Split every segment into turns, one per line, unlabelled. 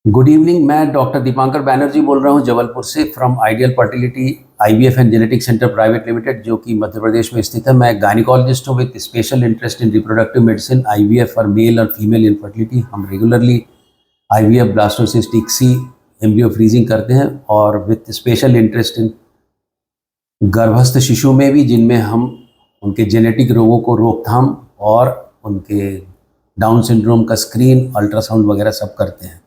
Good evening. मैं doctor Dipankar Banerjee बोल रहा हूँ जबलपुर से from ideal fertility IVF and genetic centre private limited, जो कि मध्य प्रदेश में स्थित है। मैं गायनिकोलॉजिस्ट हूँ with special interest in reproductive medicine, IVF for male और फीमेल इनफर्टिलिटी। हम regularly IVF, blastocyst, ICSI, embryo freezing करते हैं और विद स्पेशल इंटरेस्ट इन गर्भस्थ शिशु में भी, जिनमें हम उनके जेनेटिक रोगों को रोकथाम और उनके डाउन सिंड्रोम का स्क्रीन, अल्ट्रासाउंड वगैरह सब करते हैं।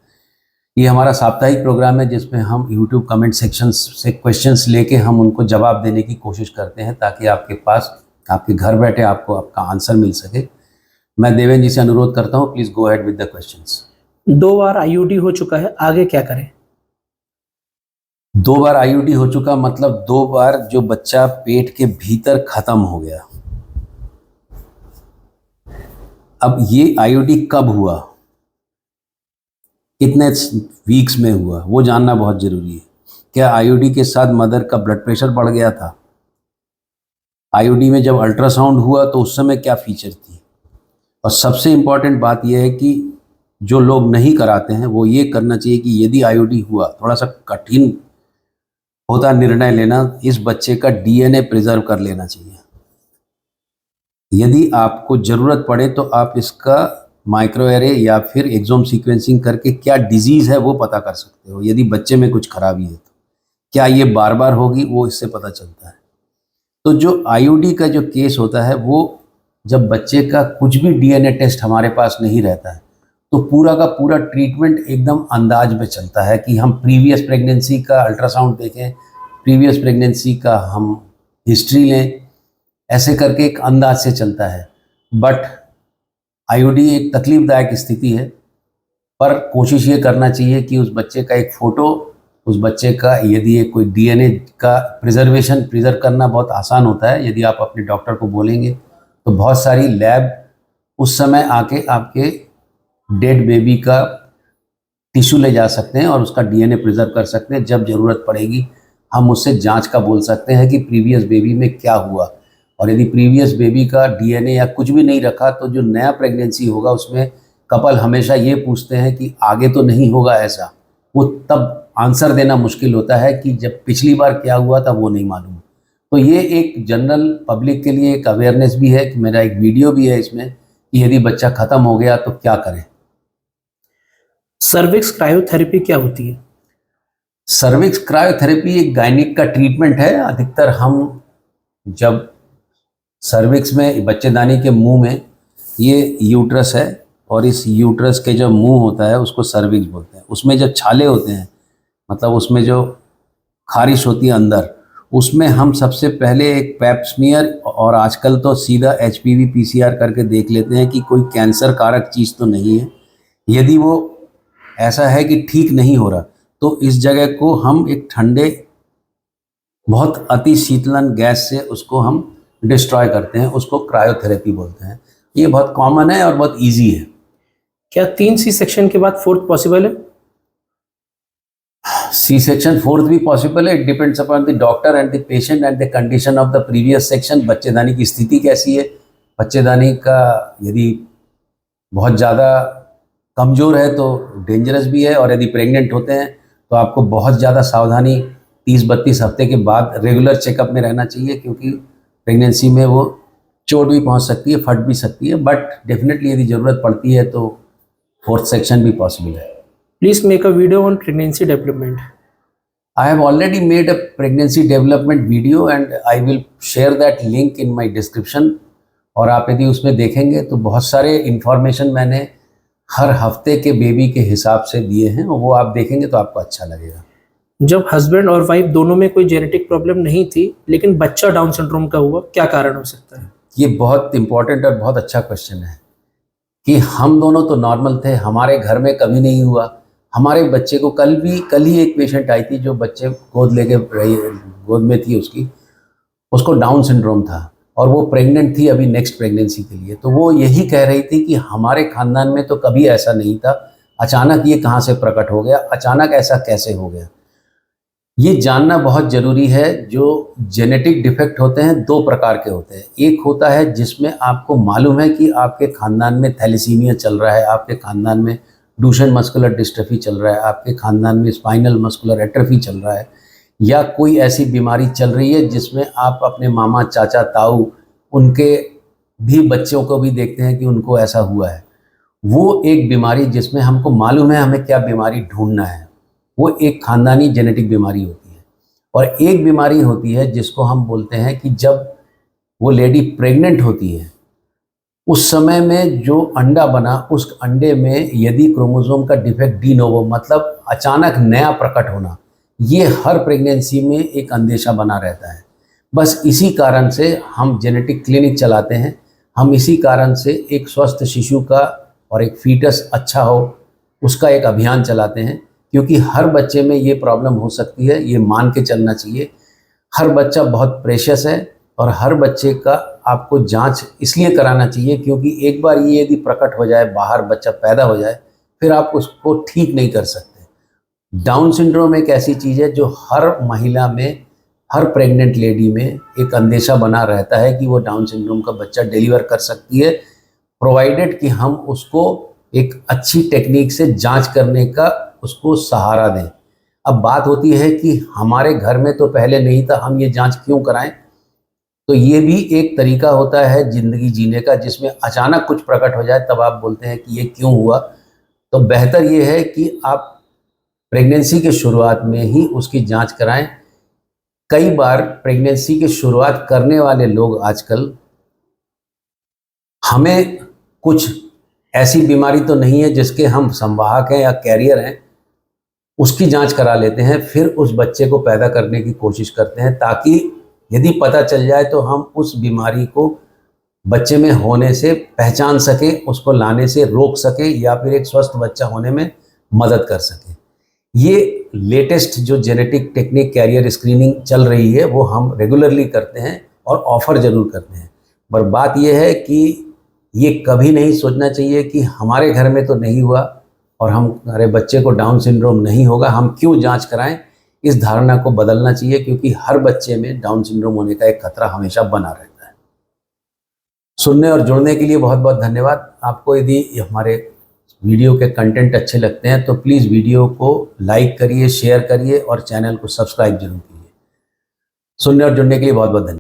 ये हमारा साप्ताहिक प्रोग्राम है जिसमें हम यूट्यूब कमेंट सेक्शन से क्वेश्चंस लेके हम उनको जवाब देने की कोशिश करते हैं, ताकि आपके पास, आपके घर बैठे आपको आपका आंसर मिल सके। मैं देवेंद्र जी से अनुरोध करता हूँ, please go ahead with the questions.
2 bar IUD हो चुका है, आगे क्या करें?
2 बार आईयूडी हो चुका मतलब 2 बार जो बच्चा पेट के भीतर खत्म हो गया। अब ये आईयूडी कब हुआ, कितने वीक्स में हुआ, वो जानना बहुत ज़रूरी है। क्या आईयूडी के साथ मदर का ब्लड प्रेशर बढ़ गया था? आईयूडी में जब अल्ट्रासाउंड हुआ तो उस समय क्या फीचर थी? और सबसे इम्पॉर्टेंट बात यह है कि जो लोग नहीं कराते हैं वो ये करना चाहिए कि यदि आईयूडी हुआ, थोड़ा सा कठिन होता निर्णय लेना, इस बच्चे का डीएनए प्रिजर्व कर लेना चाहिए। यदि आपको ज़रूरत पड़े तो आप इसका माइक्रोएरे या फिर एक्सोम सीक्वेंसिंग करके क्या डिजीज़ है वो पता कर सकते हो। यदि बच्चे में कुछ खराबी है तो क्या ये बार बार होगी, वो इससे पता चलता है। तो जो आईयूडी का जो केस होता है, वो जब बच्चे का कुछ भी डीएनए टेस्ट हमारे पास नहीं रहता है तो पूरा का पूरा ट्रीटमेंट एकदम अंदाज में चलता है कि हम प्रीवियस प्रेगनेंसी का अल्ट्रासाउंड देखें, प्रीवियस प्रेगनेंसी का हम हिस्ट्री लें, ऐसे करके एक अंदाज से चलता है। बट आईयूडी एक तकलीफदायक स्थिति है, पर कोशिश ये करना चाहिए कि उस बच्चे का एक फ़ोटो, उस बच्चे का यदि ये कोई डीएनए का प्रिजर्व करना बहुत आसान होता है। यदि आप अपने डॉक्टर को बोलेंगे तो बहुत सारी लैब उस समय आके आपके डेड बेबी का टिश्यू ले जा सकते हैं और उसका डीएनए प्रिजर्व कर सकते हैं। जब ज़रूरत पड़ेगी हम उससे जांच का बोल सकते हैं कि प्रीवियस बेबी में क्या हुआ, और यदि प्रीवियस बेबी का डीएनए या कुछ भी नहीं रखा तो जो नया प्रेगनेंसी होगा उसमें कपल हमेशा ये पूछते हैं कि आगे तो नहीं होगा ऐसा। वो तब आंसर देना मुश्किल होता है कि जब पिछली बार क्या हुआ था वो नहीं मालूम। तो ये एक जनरल पब्लिक के लिए एक अवेयरनेस भी है कि मेरा एक वीडियो भी है इसमें कि यदि बच्चा ख़त्म हो गया तो क्या करें।
सर्विक्स क्रायोथेरेपी क्या होती है?
सर्विक्स क्रायोथेरेपी एक गायनिक का ट्रीटमेंट है। अधिकतर हम जब सर्विक्स में, बच्चेदानी के मुंह में ये यूट्रस है और इस यूट्रस के जो मुंह होता है उसको सर्विक्स बोलते हैं। उसमें जो छाले होते हैं, मतलब उसमें जो खारिश होती है अंदर, उसमें हम सबसे पहले एक पैप स्मीयर और आजकल तो सीधा एचपीवी पीसीआर करके देख लेते हैं कि कोई कैंसर कारक चीज़ तो नहीं है। यदि वो ऐसा है कि ठीक नहीं हो रहा तो इस जगह को हम एक ठंडे, बहुत अति शीतलन गैस से उसको हम डिस्ट्रॉय करते हैं, उसको क्रायोथेरेपी बोलते हैं। ये बहुत कॉमन है और बहुत इजी है।
क्या 3 सी सेक्शन के बाद 4th पॉसिबल है?
सी सेक्शन 4th भी पॉसिबल है। It depends upon the doctor and the patient and the condition of the previous section. बच्चेदानी की स्थिति कैसी है, बच्चेदानी का यदि बहुत ज़्यादा कमज़ोर है तो डेंजरस भी है, और यदि प्रेग्नेंट होते हैं तो आपको बहुत ज़्यादा सावधानी 30-32 हफ्ते के बाद रेगुलर चेकअप में रहना चाहिए, क्योंकि प्रेगनेंसी में वो चोट भी पहुंच सकती है, फट भी सकती है। बट डेफिनेटली यदि ज़रूरत पड़ती है तो 4th सेक्शन भी पॉसिबल है।
Please make a video on pregnancy development.
I have already made a pregnancy development video and I will share that link in my description। और आप यदि उसमें देखेंगे तो बहुत सारे इन्फॉर्मेशन मैंने हर हफ्ते के बेबी के हिसाब से दिए हैं, और वो आप देखेंगे तो आपको अच्छा लगेगा।
जब हस्बैंड और वाइफ दोनों में कोई जेनेटिक प्रॉब्लम नहीं थी लेकिन बच्चा डाउन सिंड्रोम का हुआ, क्या कारण हो सकता है?
ये बहुत इंपॉर्टेंट और बहुत अच्छा क्वेश्चन है कि हम दोनों तो नॉर्मल थे, हमारे घर में कभी नहीं हुआ। हमारे बच्चे को कल ही एक पेशेंट आई थी जो बच्चे गोद लेके रही, गोद में थी उसकी, उसको डाउन सिंड्रोम था और वो प्रेग्नेंट थी अभी नेक्स्ट प्रेगनेंसी के लिए। तो वो यही कह रही थी कि हमारे खानदान में तो कभी ऐसा नहीं था, अचानक ये कहाँ से प्रकट हो गया, अचानक ऐसा कैसे हो गया। ये जानना बहुत ज़रूरी है। जो जेनेटिक डिफेक्ट होते हैं 2 प्रकार के होते हैं। एक होता है जिसमें आपको मालूम है कि आपके ख़ानदान में थैलेसीमिया चल रहा है, आपके ख़ानदान में डूशेन मस्कुलर डिस्ट्रॉफी चल रहा है, आपके खानदान में स्पाइनल मस्कुलर एट्रोफी चल रहा है, या कोई ऐसी बीमारी चल रही है जिसमें आप अपने मामा, चाचा, ताऊ उनके भी बच्चों को भी देखते हैं कि उनको ऐसा हुआ है, वो एक बीमारी जिसमें हमको मालूम है हमें क्या बीमारी ढूंढना है, वो एक खानदानी जेनेटिक बीमारी होती है। और एक बीमारी होती है जिसको हम बोलते हैं कि जब वो लेडी प्रेग्नेंट होती है उस समय में जो अंडा बना, उस अंडे में यदि क्रोमोसोम का डिफेक्ट डी नोवो मतलब अचानक नया प्रकट होना, ये हर प्रेगनेंसी में एक अंदेशा बना रहता है। बस इसी कारण से हम जेनेटिक क्लिनिक चलाते हैं, हम इसी कारण से एक स्वस्थ शिशु का और एक फीटस अच्छा हो उसका एक अभियान चलाते हैं, क्योंकि हर बच्चे में ये प्रॉब्लम हो सकती है, ये मान के चलना चाहिए। हर बच्चा बहुत प्रेशियस है और हर बच्चे का आपको जांच इसलिए कराना चाहिए क्योंकि एक बार ये यदि प्रकट हो जाए, बाहर बच्चा पैदा हो जाए, फिर आप उसको ठीक नहीं कर सकते। डाउन सिंड्रोम एक ऐसी चीज़ है जो हर महिला में, हर प्रेग्नेंट लेडी में एक अंदेशा बना रहता है कि वो डाउन सिंड्रोम का बच्चा डिलीवर कर सकती है, प्रोवाइडेड कि हम उसको एक अच्छी टेक्निक से जांच करने का उसको सहारा दें। अब बात होती है कि हमारे घर में तो पहले नहीं था, हम ये जांच क्यों कराएं? तो ये भी एक तरीका होता है ज़िंदगी जीने का, जिसमें अचानक कुछ प्रकट हो जाए तब आप बोलते हैं कि ये क्यों हुआ। तो बेहतर ये है कि आप प्रेगनेंसी के शुरुआत में ही उसकी जांच कराएं। कई बार प्रेगनेंसी की शुरुआत करने वाले लोग आजकल, हमें कुछ ऐसी बीमारी तो नहीं है जिसके हम संवाहक हैं या कैरियर हैं, उसकी जांच करा लेते हैं, फिर उस बच्चे को पैदा करने की कोशिश करते हैं, ताकि यदि पता चल जाए तो हम उस बीमारी को बच्चे में होने से पहचान सकें, उसको लाने से रोक सकें, या फिर एक स्वस्थ बच्चा होने में मदद कर सकें। ये लेटेस्ट जो जेनेटिक टेक्निक कैरियर स्क्रीनिंग चल रही है वो हम रेगुलरली करते हैं और ऑफ़र ज़रूर करते हैं। पर बात यह है कि ये कभी नहीं सोचना चाहिए कि हमारे घर में तो नहीं हुआ और हमारे बच्चे को डाउन सिंड्रोम नहीं होगा, हम क्यों जांच कराएं। इस धारणा को बदलना चाहिए, क्योंकि हर बच्चे में डाउन सिंड्रोम होने का एक खतरा हमेशा बना रहता है। सुनने और जुड़ने के लिए बहुत बहुत धन्यवाद। आपको यदि हमारे वीडियो के कंटेंट अच्छे लगते हैं तो प्लीज़ वीडियो को लाइक करिए, शेयर करिए और चैनल को सब्सक्राइब जरूर कीजिए। सुनने और जुड़ने के लिए बहुत बहुत धन्यवाद।